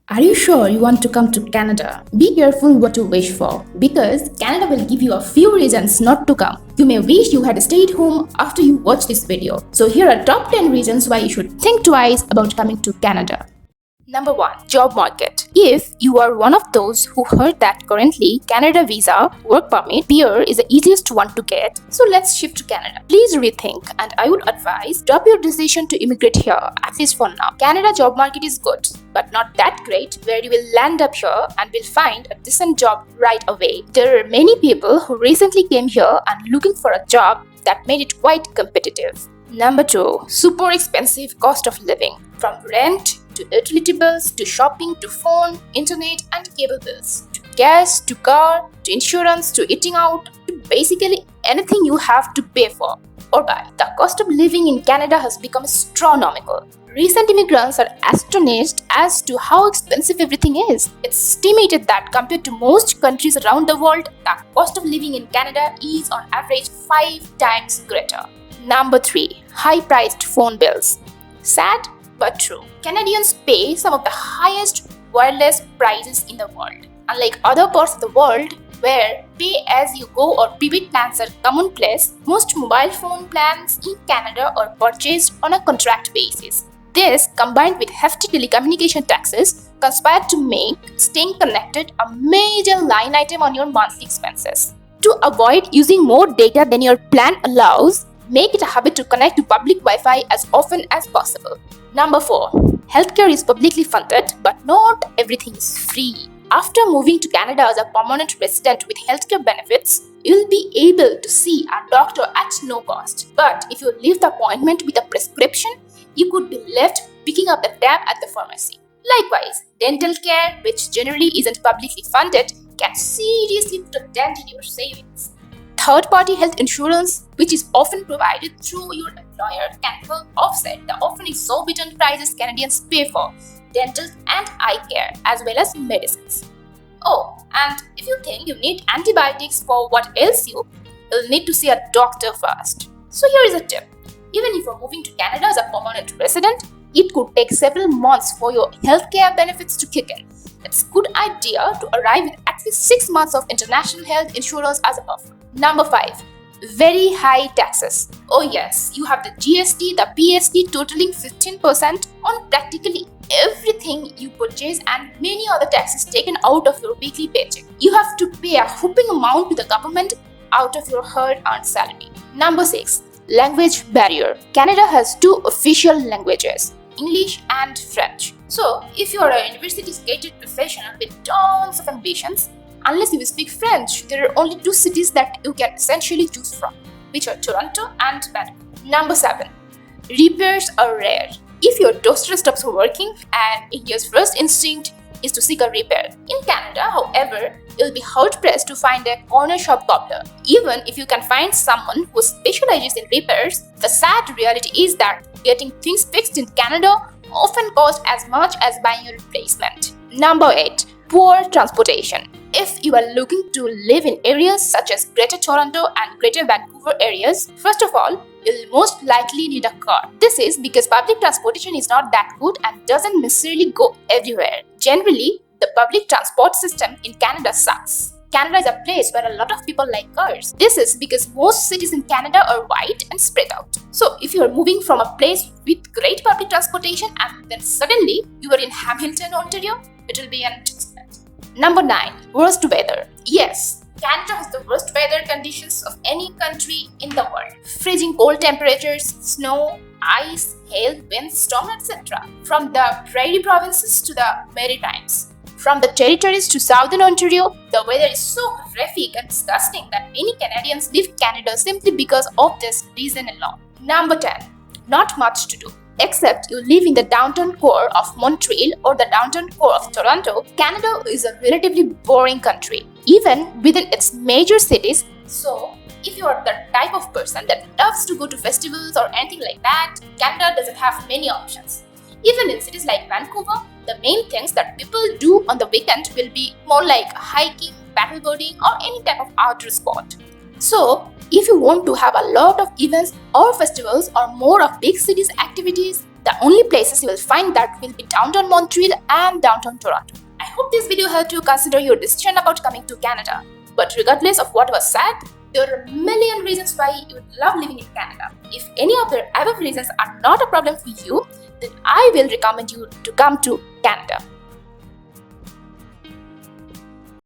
Are you sure you want to come to Canada? Be careful what you wish for because Canada will give you a few reasons not to come. You may wish you had stayed home after you watch this video. So here are top 10 reasons why you should think twice about coming to Canada. Number 1. Job market. If you are one of those who heard that currently Canada visa, work permit, PR is the easiest one to get, so let's shift to Canada. Please rethink and I would advise drop your decision to immigrate here, at least for now. Canada job market is good, but not that great where you will land up here and will find a decent job right away. There are many people who recently came here and looking for a job that made it quite competitive. Number 2. Super expensive cost of living. From rent to utility bills, to shopping, to phone, internet and cable bills, to gas, to car, to insurance, to eating out, to basically anything you have to pay for or buy. The cost of living in Canada has become astronomical. Recent immigrants are astonished as to how expensive everything is. It's estimated that compared to most countries around the world, the cost of living in Canada is on average 5 times greater. Number 3. High-priced phone bills. Sad but true. Canadians pay some of the highest wireless prices in the world. Unlike other parts of the world where pay-as-you-go or prepaid plans are commonplace, most mobile phone plans in Canada are purchased on a contract basis. This, combined with hefty telecommunication taxes, conspire to make staying connected a major line item on your monthly expenses. To avoid using more data than your plan allows, make it a habit to connect to public Wi-Fi as often as possible. Number 4. Healthcare is publicly funded, but not everything is free. After moving to Canada as a permanent resident with healthcare benefits, you'll be able to see a doctor at no cost. But if you leave the appointment with a prescription, you could be left picking up the tab at the pharmacy. Likewise, dental care, which generally isn't publicly funded, can seriously put a dent in your savings. Third-party health insurance, which is often provided through your employer, can help offset the often exorbitant prices Canadians pay for dental and eye care, as well as medicines. Oh, and if you think you need antibiotics for what ails you, you'll need to see a doctor first. So here is a tip. Even if you're moving to Canada as a permanent resident, it could take several months for your healthcare benefits to kick in. It's a good idea to arrive with at least 6 months of international health insurance as a buffer. Number 5. Very high taxes. Oh yes, you have the GST, the PST totaling 15% on practically everything you purchase and many other taxes taken out of your weekly paycheck. You have to pay a whopping amount to the government out of your hard-earned salary. Number 6. Language barrier. Canada has 2 official languages, English and French. So, if you are a university-educated professional with tons of ambitions, unless you speak French, there are only 2 cities that you can essentially choose from, which are Toronto and Vancouver. Number 7. Repairs are rare. If your toaster stops working and India's first instinct is to seek a repair. In Canada, however, you'll be hard-pressed to find a corner shop cobbler. Even if you can find someone who specializes in repairs, the sad reality is that getting things fixed in Canada often costs as much as buying a replacement. Number 8. Poor transportation. If you are looking to live in areas such as Greater Toronto and Greater Vancouver areas, first of all, you'll most likely need a car. This is because public transportation is not that good and doesn't necessarily go everywhere. Generally, the public transport system in Canada sucks. Canada is a place where a lot of people like cars. This is because most cities in Canada are wide and spread out. So if you are moving from a place with great public transportation and then suddenly you are in Hamilton, Ontario, it will be an adjustment. Number 9. Worst weather. Yes, Canada has the worst weather conditions of any country in the world. Freezing cold temperatures, snow, ice, hail, winds, storm, etc. From the prairie provinces to the Maritimes. From the territories to southern Ontario, the weather is so horrific and disgusting that many Canadians leave Canada simply because of this reason alone. Number 10. Not much to do. Except you live in the downtown core of Montreal or the downtown core of Toronto, Canada is a relatively boring country, even within its major cities. So, if you are the type of person that loves to go to festivals or anything like that, Canada doesn't have many options. Even in cities like Vancouver, the main things that people do on the weekend will be more like hiking, paddleboarding, or any type of outdoor sport. So, if you want to have a lot of events or festivals or more of big cities activities, The only places you will find that will be downtown Montreal and downtown Toronto. I hope this video helped you consider your decision about coming to Canada. But regardless of what was said, there are a million reasons why you would love living in Canada. If any of the above reasons are not a problem for you, then I will recommend you to come to Canada.